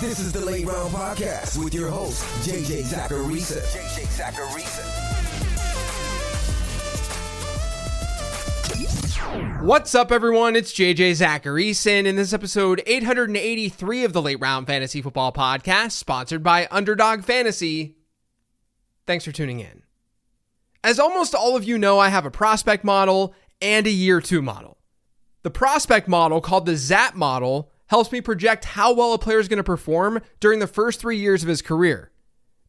This is the Late Round Podcast with your host, JJ Zacharisa. What's up, everyone? It's JJ Zacharisa. In this episode 883 of the Late Round Fantasy Football Podcast, sponsored by Underdog Fantasy. Thanks for tuning in. As almost all of you know, I have a prospect model and a year two model. The prospect model, called the ZAP Model, helps me project how well a player is going to perform during the first 3 years of his career.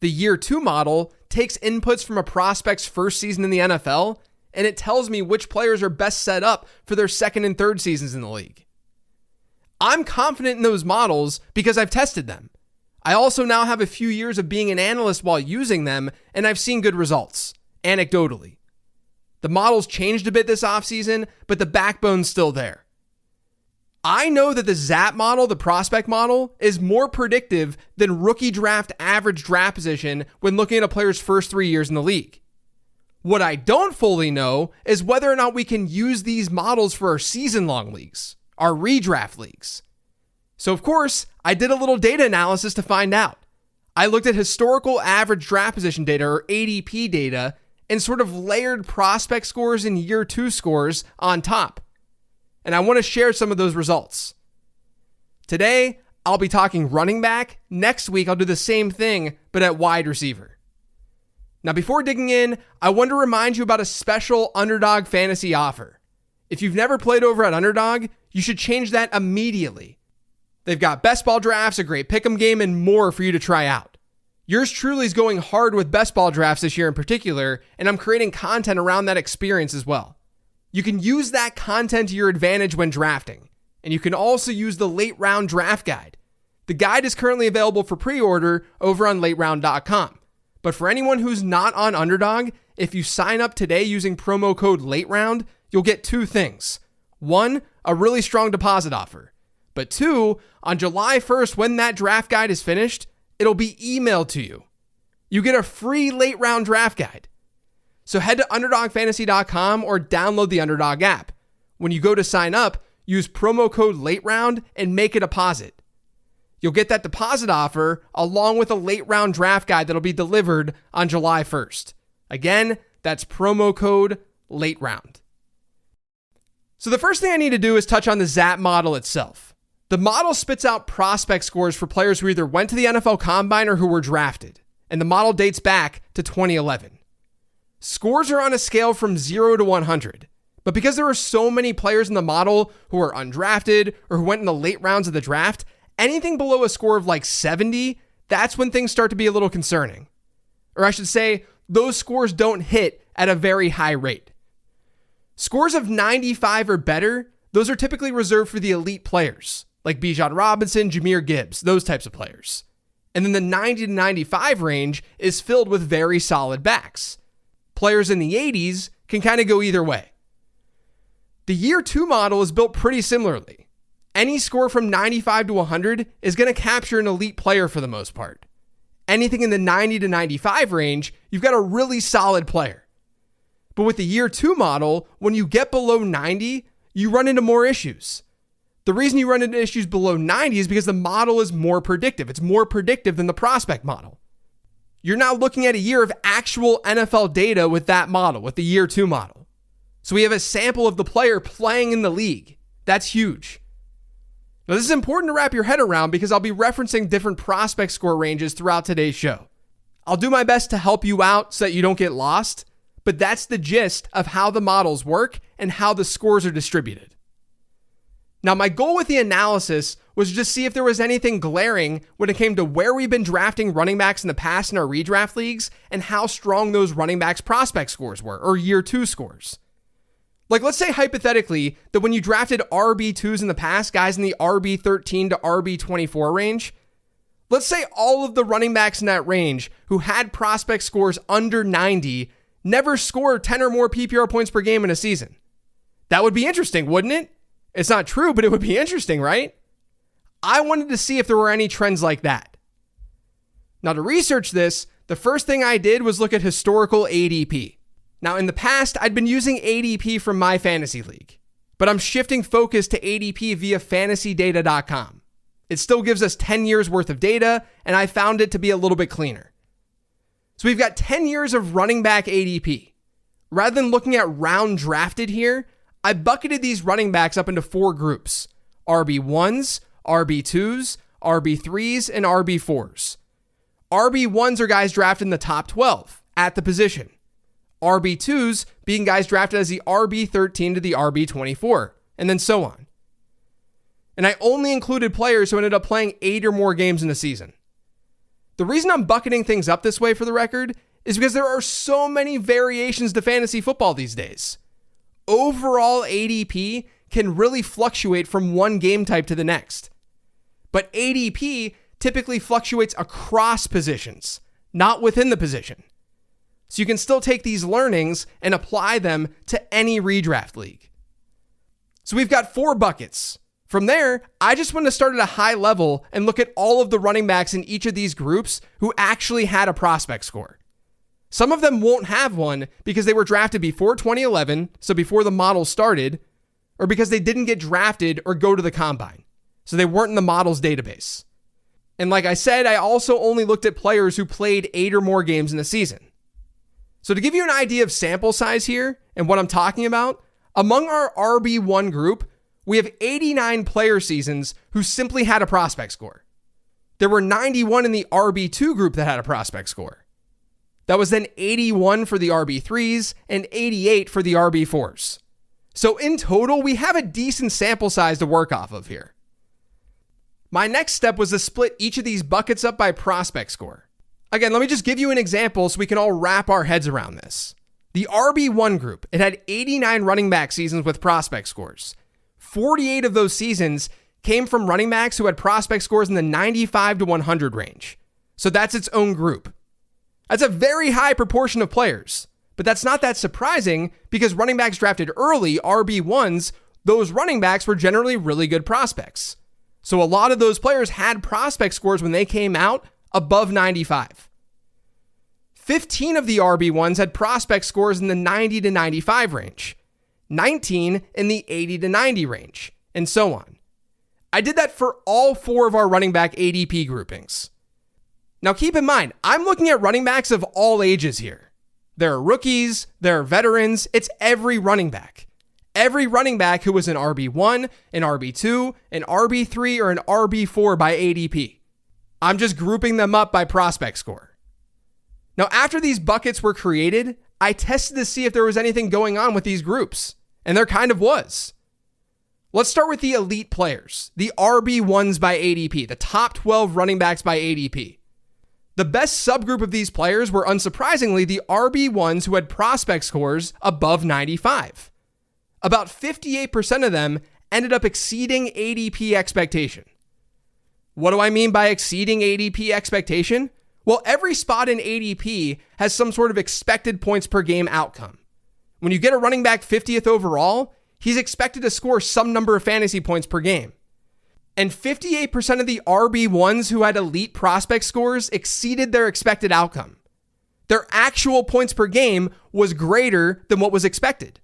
The year two model takes inputs from a prospect's first season in the NFL, and it tells me which players are best set up for their second and third seasons in the league. I'm confident in those models because I've tested them. I also now have a few years of being an analyst while using them, and I've seen good results, anecdotally. The models changed a bit this offseason, but the backbone's still there. I know that the ZAP model, the prospect model, is more predictive than rookie draft average draft position when looking at a player's first 3 years in the league. What I don't fully know is whether or not we can use these models for our season-long leagues, our redraft leagues. So of course, I did a little data analysis to find out. I looked at historical average draft position data, or ADP data, and sort of layered prospect scores and year two scores on top. And I want to share some of those results. Today, I'll be talking running back. Next week, I'll do the same thing, but at wide receiver. Now, before digging in, I want to remind you about a special Underdog Fantasy offer. If you've never played over at Underdog, you should change that immediately. They've got best ball drafts, a great pick'em game, and more for you to try out. Yours truly is going hard with best ball drafts this year in particular, and I'm creating content around that experience as well. You can use that content to your advantage when drafting, and you can also use the late round draft guide. The guide is currently available for pre-order over on lateround.com. But for anyone who's not on Underdog, if you sign up today using promo code LATEROUND, you'll get two things. One, a really strong deposit offer. But two, on July 1st, when that draft guide is finished, it'll be emailed to you. You get a free late round draft guide. So head to UnderdogFantasy.com or download the Underdog app. When you go to sign up, use promo code LATEROUND and make a deposit. You'll get that deposit offer along with a late round draft guide that'll be delivered on July 1st. Again, that's promo code LATEROUND. So the first thing I need to do is touch on the ZAP model itself. The model spits out prospect scores for players who either went to the NFL Combine or who were drafted, and the model dates back to 2011. Scores are on a scale from 0 to 100, but because there are so many players in the model who are undrafted or who went in the late rounds of the draft, anything below a score of like 70, that's when things start to be a little concerning. Or I should say, those scores don't hit at a very high rate. Scores of 95 or better, those are typically reserved for the elite players, like Bijan Robinson, Jahmyr Gibbs, those types of players. And then the 90 to 95 range is filled with very solid backs. Players in the 80s can kind of go either way. The year two model is built pretty similarly. Any score from 95 to 100 is going to capture an elite player for the most part. Anything in the 90 to 95 range, you've got a really solid player. But with the year two model, when you get below 90, you run into more issues. The reason you run into issues below 90 is because the model is more predictive. It's more predictive than the prospect model. You're now looking at a year of actual NFL data with that model, with the year two model. So we have a sample of the player playing in the league. That's huge. Now, this is important to wrap your head around because I'll be referencing different prospect score ranges throughout today's show. I'll do my best to help you out so that you don't get lost, but that's the gist of how the models work and how the scores are distributed. Now, my goal with the analysis was to just see if there was anything glaring when it came to where we've been drafting running backs in the past in our redraft leagues and how strong those running backs prospect scores were, or year two scores. Like, let's say hypothetically that when you drafted RB2s in the past, guys in the RB13 to RB24 range, let's say all of the running backs in that range who had prospect scores under 90 never scored 10 or more PPR points per game in a season. That would be interesting, wouldn't it? It's not true, but it would be interesting, right? I wanted to see if there were any trends like that. Now, to research this, the first thing I did was look at historical ADP. Now, in the past, I'd been using ADP from my fantasy league, but I'm shifting focus to ADP via fantasydata.com. It still gives us 10 years worth of data, and I found it to be a little bit cleaner. So we've got 10 years of running back ADP. Rather than looking at round drafted here, I bucketed these running backs up into 4 groups: RB1s, RB2s, RB3s, and RB4s. RB1s are guys drafted in the top 12 at the position. RB2s being guys drafted as the RB13 to the RB24, and then so on. And I only included players who ended up playing 8 or more games in a season. The reason I'm bucketing things up this way, for the record, is because there are so many variations to fantasy football these days. Overall ADP can really fluctuate from one game type to the next. But ADP typically fluctuates across positions, not within the position. So you can still take these learnings and apply them to any redraft league. So we've got 4 buckets. From there, I just want to start at a high level and look at all of the running backs in each of these groups who actually had a prospect score. Some of them won't have one because they were drafted before 2011, so before the model started, or because they didn't get drafted or go to the combine, so they weren't in the model's database. And like I said, I also only looked at players who played 8 or more games in a season. So to give you an idea of sample size here and what I'm talking about, among our RB1 group, we have 89 player seasons who simply had a prospect score. There were 91 in the RB2 group that had a prospect score. That was then 81 for the RB3s and 88 for the RB4s. So in total, we have a decent sample size to work off of here. My next step was to split each of these buckets up by prospect score. Again, let me just give you an example so we can all wrap our heads around this. The RB1 group, it had 89 running back seasons with prospect scores. 48 of those seasons came from running backs who had prospect scores in the 95 to 100 range. So that's its own group. That's a very high proportion of players, but that's not that surprising because running backs drafted early, RB1s, those running backs were generally really good prospects. So a lot of those players had prospect scores when they came out above 95. 15 of the RB1s had prospect scores in the 90 to 95 range. 19 in the 80 to 90 range, and so on. I did that for all 4 of our running back ADP groupings. Now keep in mind, I'm looking at running backs of all ages here. There are rookies, there are veterans, it's every running back. Every running back who was an RB1, an RB2, an RB3, or an RB4 by ADP. I'm just grouping them up by prospect score. Now after these buckets were created, I tested to see if there was anything going on with these groups. And there kind of was. Let's start with the elite players, the RB1s by ADP, the top 12 running backs by ADP. The best subgroup of these players were, unsurprisingly, the RB1s who had prospect scores above 95. About 58% of them ended up exceeding ADP expectation. What do I mean by exceeding ADP expectation? Well, every spot in ADP has some sort of expected points per game outcome. When you get a running back 50th overall, he's expected to score some number of fantasy points per game. And 58% of the RB1s who had elite prospect scores exceeded their expected outcome. Their actual points per game was greater than what was expected.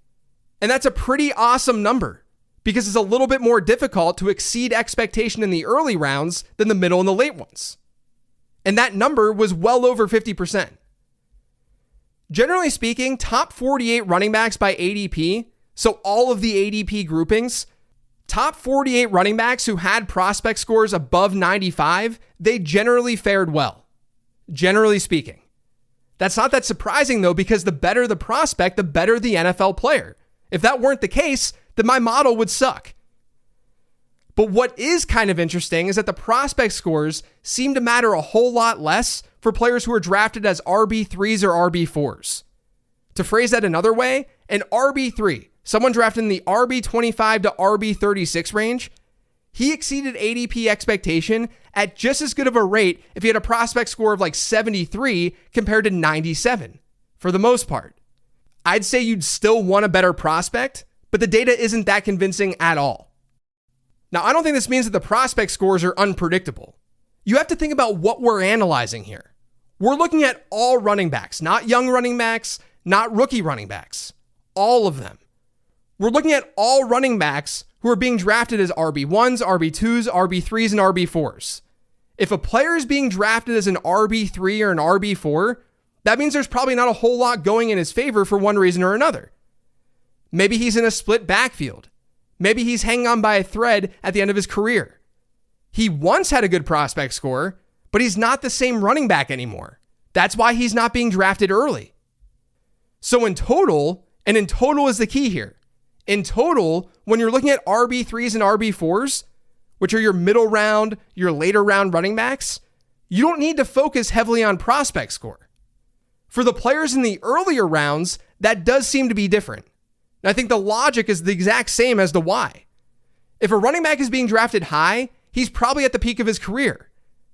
And that's a pretty awesome number because it's a little bit more difficult to exceed expectation in the early rounds than the middle and the late ones. And that number was well over 50%. Generally speaking, top 48 running backs by ADP, so all of the ADP groupings, top 48 running backs who had prospect scores above 95, they generally fared well. Generally speaking. That's not that surprising though, because the better the prospect, the better the NFL player. If that weren't the case, then my model would suck. But what is kind of interesting is that the prospect scores seem to matter a whole lot less for players who are drafted as RB3s or RB4s. To phrase that another way, an RB3, someone drafted in the RB25 to RB36 range, he exceeded ADP expectation at just as good of a rate if he had a prospect score of like 73 compared to 97, for the most part. I'd say you'd still want a better prospect, but the data isn't that convincing at all. Now, I don't think this means that the prospect scores are unpredictable. You have to think about what we're analyzing here. We're looking at all running backs, not young running backs, not rookie running backs. All of them. We're looking at all running backs who are being drafted as RB1s, RB2s, RB3s, and RB4s. If a player is being drafted as an RB3 or an RB4, that means there's probably not a whole lot going in his favor for one reason or another. Maybe he's in a split backfield. Maybe he's hanging on by a thread at the end of his career. He once had a good prospect score, but he's not the same running back anymore. That's why he's not being drafted early. So in total, and in total is the key here, in total, when you're looking at RB3s and RB4s, which are your middle round, your later round running backs, you don't need to focus heavily on prospect score. For the players in the earlier rounds, that does seem to be different. And I think the logic is the exact same as the why. If a running back is being drafted high, he's probably at the peak of his career.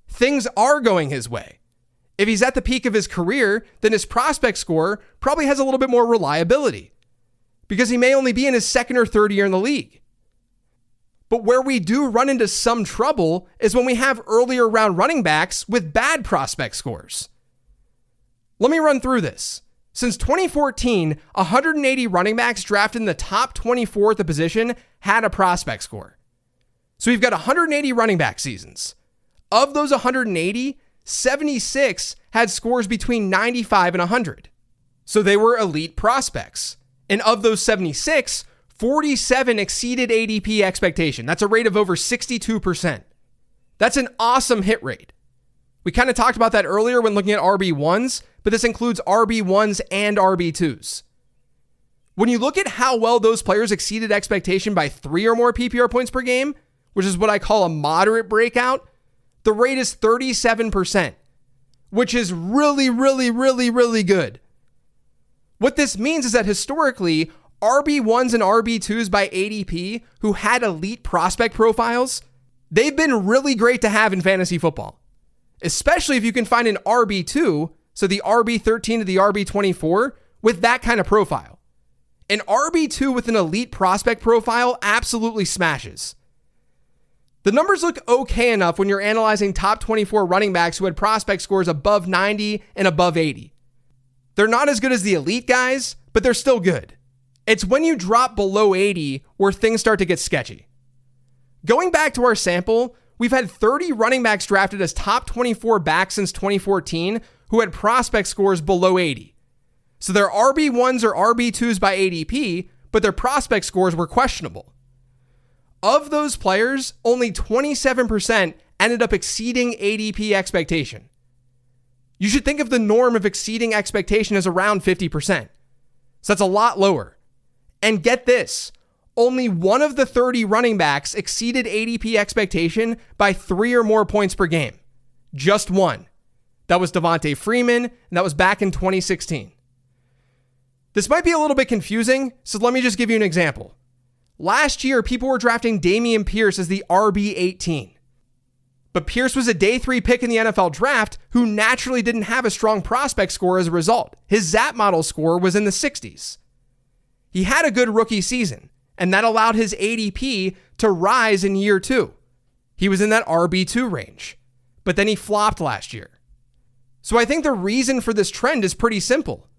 Things are going his way. If he's at the peak of his career, then his prospect score probably has a little bit more reliability because he may only be in his second or third year in the league. But where we do run into some trouble is when we have earlier round running backs with bad prospect scores. Let me run through this. Since 2014, 180 running backs drafted in the top 24 at the position had a prospect score. So we've got 180 running back seasons. Of those 180, 76 had scores between 95 and 100. So they were elite prospects. And of those 76, 47 exceeded ADP expectation. That's a rate of over 62%. That's an awesome hit rate. We kind of talked about that earlier when looking at RB1s, but this includes RB1s and RB2s. When you look at how well those players exceeded expectation by 3 or more PPR points per game, which is what I call a moderate breakout, the rate is 37%, which is really, really, really, really good. What this means is that historically, RB1s and RB2s by ADP who had elite prospect profiles, they've been really great to have in fantasy football, especially if you can find an RB2, so the RB13 to the RB24, with that kind of profile. An RB2 with an elite prospect profile absolutely smashes. The numbers look okay enough when you're analyzing top 24 running backs who had prospect scores above 90 and above 80. They're not as good as the elite guys, but they're still good. It's when you drop below 80 where things start to get sketchy. Going back to our sample, we've had 30 running backs drafted as top 24 backs since 2014 who had prospect scores below 80. So they're RB1s or RB2s by ADP, but their prospect scores were questionable. Of those players, only 27% ended up exceeding ADP expectation. You should think of the norm of exceeding expectation as around 50%. So that's a lot lower. And get this, only one of the 30 running backs exceeded ADP expectation by 3 or more points per game. Just one. That was Devontae Freeman, and that was back in 2016. This might be a little bit confusing, so let me just give you an example. Last year, people were drafting Dameon Pierce as the RB18. But Pierce was a day 3 pick in the NFL draft who naturally didn't have a strong prospect score as a result. His ZAP Model score was in the 60s. He had a good rookie season, and that allowed his ADP to rise in year 2. He was in that RB2 range, but then he flopped last year. So I think the reason for this trend is pretty simple.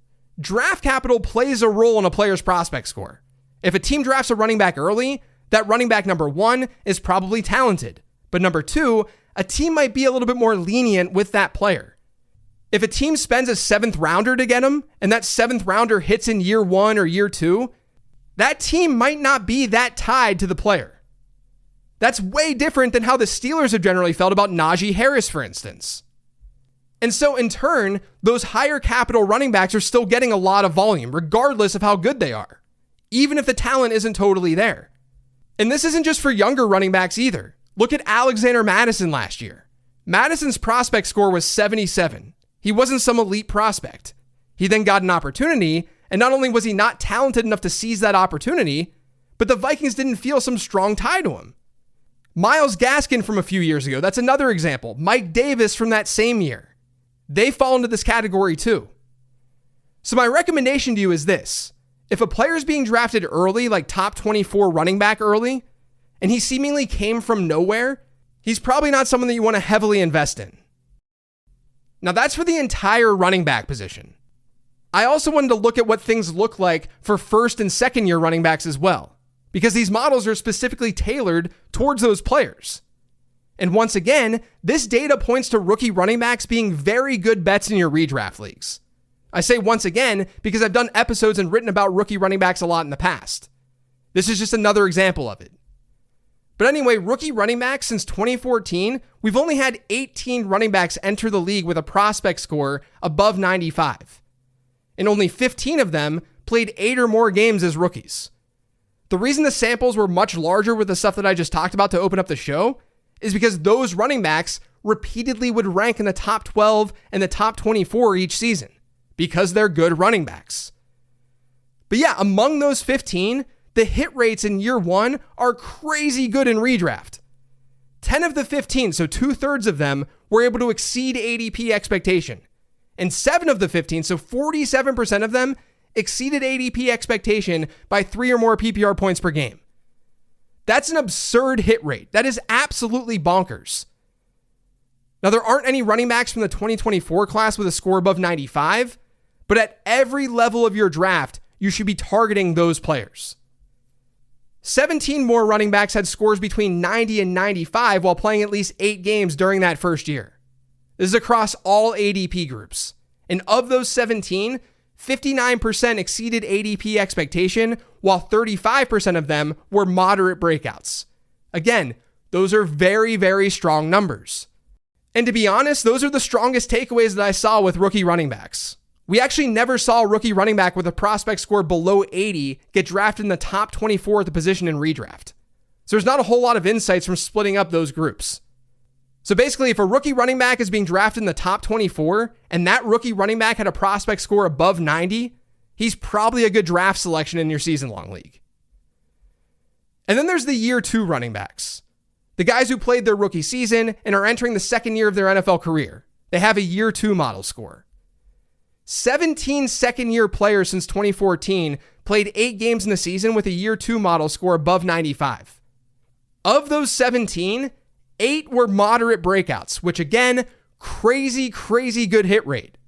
Draft capital plays a role in a player's prospect score. If a team drafts a running back early, that running back number 1 is probably talented, but number 2, a team might be a little bit more lenient with that player. If a team spends a 7th rounder to get him, and that 7th rounder hits in year 1 or year 2, that team might not be that tied to the player. That's way different than how the Steelers have generally felt about Najee Harris, for instance. And so in turn, those higher capital running backs are still getting a lot of volume, regardless of how good they are, even if the talent isn't totally there. And this isn't just for younger running backs either. Look at Alexander Madison last year. Madison's prospect score was 77. He wasn't some elite prospect. He then got an opportunity, and not only was he not talented enough to seize that opportunity, but the Vikings didn't feel some strong tie to him. Myles Gaskin from a few years ago, that's another example. Mike Davis from that same year. They fall into this category too. So my recommendation to you is this. If a player is being drafted early, like top 24 running back early, and he seemingly came from nowhere, he's probably not someone that you want to heavily invest in. Now that's for the entire running back position. I also wanted to look at what things look like for first and second year running backs as well, because these models are specifically tailored towards those players. And once again, this data points to rookie running backs being very good bets in your redraft leagues. I say once again because I've done episodes and written about rookie running backs a lot in the past. This is just another example of it. But anyway, rookie running backs since 2014, we've only had 18 running backs enter the league with a prospect score above 95. And only 15 of them played 8 or more games as rookies. The reason the samples were much larger with the stuff that I just talked about to open up the show is because those running backs repeatedly would rank in the top 12 and the top 24 each season because they're good running backs. But yeah, among those 15, the hit rates in year one are crazy good in redraft. 10 of the 15, so 2/3 of them, were able to exceed ADP expectation. And 7 of the 15, so 47% of them, exceeded ADP expectation by 3 or more PPR points per game. That's an absurd hit rate. That is absolutely bonkers. Now, there aren't any running backs from the 2024 class with a score above 95, but at every level of your draft, you should be targeting those players. 17 more running backs had scores between 90 and 95 while playing at least 8 games during that first year. This is across all ADP groups. And of those 17, 59% exceeded ADP expectation, while 35% of them were moderate breakouts. Again, those are very, very strong numbers. And to be honest, those are the strongest takeaways that I saw with rookie running backs. We actually never saw a rookie running back with a prospect score below 80 get drafted in the top 24 at the position in redraft. So there's not a whole lot of insights from splitting up those groups. So basically, if a rookie running back is being drafted in the top 24 and that rookie running back had a prospect score above 90, he's probably a good draft selection in your season-long league. And then there's the year 2 running backs. The guys who played their rookie season and are entering the second year of their NFL career. They have a year 2 model score. 17 second-year players since 2014 played 8 games in the season with a year 2 model score above 95. Of those 17, 8 were moderate breakouts, which again, crazy good hit rate.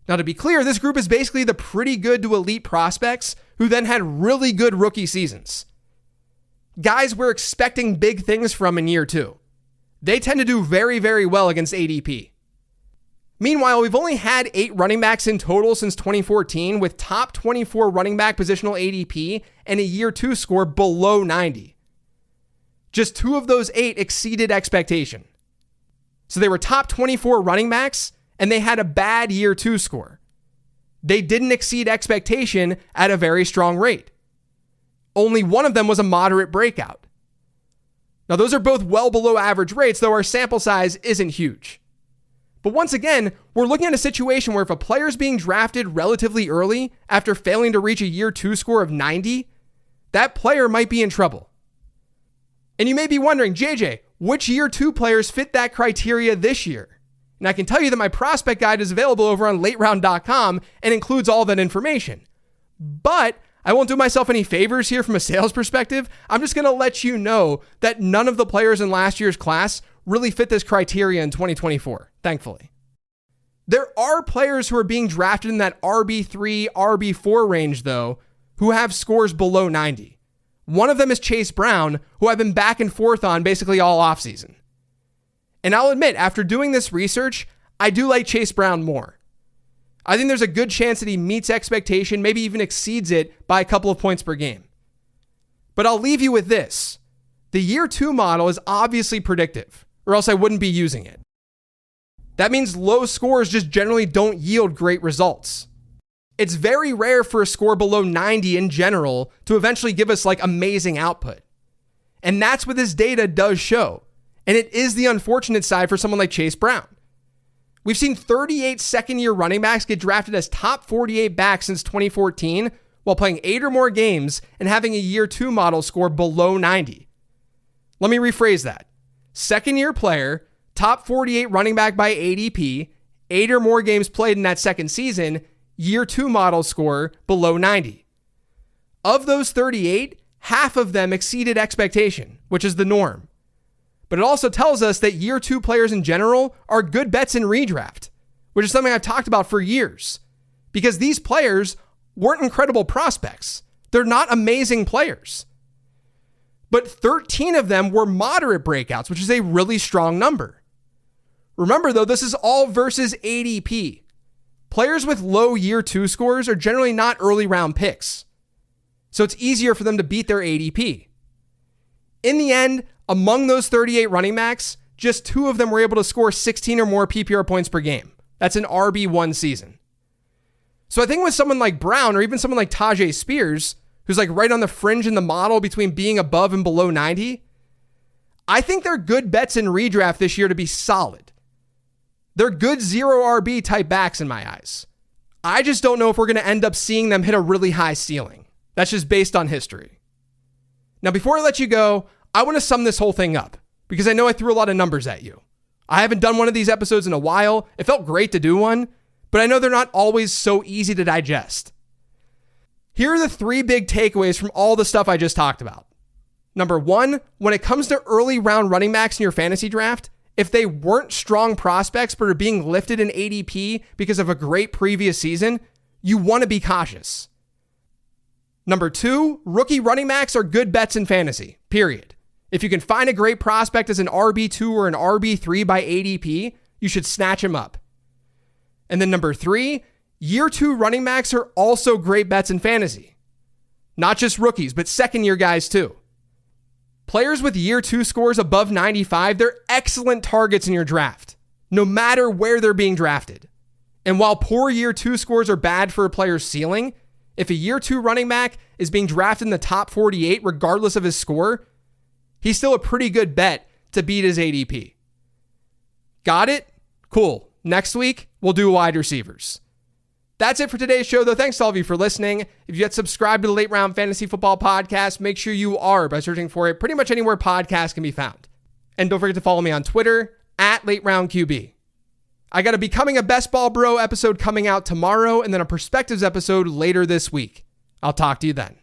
Now to be clear, this group is basically the pretty good to elite prospects who then had really good rookie seasons. Guys we're expecting big things from in year 2. They tend to do very, very well against ADP. Meanwhile, we've only had 8 running backs in total since 2014 with top 24 running back positional ADP and a year 2 score below 90. Just 2 of those 8 exceeded expectation. So they were top 24 running backs and they had a bad year 2 score. They didn't exceed expectation at a very strong rate. Only one of them was a moderate breakout. Now those are both well below average rates, though our sample size isn't huge. But once again, we're looking at a situation where if a player is being drafted relatively early after failing to reach a year 2 score of 90, that player might be in trouble. And you may be wondering, JJ, which year 2 players fit that criteria this year? And I can tell you that my prospect guide is available over on lateround.com and includes all that information. But I won't do myself any favors here from a sales perspective. I'm just going to let you know that none of the players in last year's class really fit this criteria in 2024, thankfully. There are players who are being drafted in that RB3, RB4 range, though, who have scores below 90. One of them is Chase Brown, who I've been back and forth on basically all offseason. And I'll admit, after doing this research, I do like Chase Brown more. I think there's a good chance that he meets expectation, maybe even exceeds it by a couple of points per game. But I'll leave you with this. The year 2 model is obviously predictive, or else I wouldn't be using it. That means low scores just generally don't yield great results. It's very rare for a score below 90 in general to eventually give us like amazing output. And that's what this data does show. And it is the unfortunate side for someone like Chase Brown. We've seen 38 second-year running backs get drafted as top 48 backs since 2014 while playing 8 or more games and having a year 2 model score below 90. Let me rephrase that. Second-year player, top 48 running back by ADP, 8 or more games played in that second season, year 2 model score below 90. Of those 38, half of them exceeded expectation, which is the norm. But it also tells us that year 2 players in general are good bets in redraft, which is something I've talked about for years. because these players weren't incredible prospects. They're not amazing players. But 13 of them were moderate breakouts, which is a really strong number. Remember, though, this is all versus ADP. Players with low year 2 scores are generally not early round picks, so it's easier for them to beat their ADP. In the end, among those 38 running backs, just 2 of them were able to score 16 or more PPR points per game. That's an RB1 season. So I think with someone like Brown or even someone like Tajay Spears, who's like right on the fringe in the model between being above and below 90, I think they're good bets in redraft this year to be solid. They're good 0 RB type backs in my eyes. I just don't know if we're going to end up seeing them hit a really high ceiling. That's just based on history. Now, before I let you go, I want to sum this whole thing up because I know I threw a lot of numbers at you. I haven't done one of these episodes in a while. It felt great to do one, but I know they're not always so easy to digest. Here are the 3 big takeaways from all the stuff I just talked about. Number 1, when it comes to early round running backs in your fantasy draft, if they weren't strong prospects but are being lifted in ADP because of a great previous season, you want to be cautious. Number 2, rookie running backs are good bets in fantasy, period. If you can find a great prospect as an RB2 or an RB3 by ADP, you should snatch him up. And then number 3, year 2 running backs are also great bets in fantasy. Not just rookies, but second year guys too. Players with year 2 scores above 95, they're excellent targets in your draft, no matter where they're being drafted. And while poor year 2 scores are bad for a player's ceiling, if a year 2 running back is being drafted in the top 48, regardless of his score, he's still a pretty good bet to beat his ADP. Got it? Cool. Next week, we'll do wide receivers. That's it for today's show, though. Thanks to all of you for listening. If you yet subscribed to the Late Round Fantasy Football Podcast, make sure you are by searching for it pretty much anywhere podcasts can be found. And don't forget to follow me on Twitter @LateRoundQB. I got a Becoming a Best Ball Bro episode coming out tomorrow and then a Perspectives episode later this week. I'll talk to you then.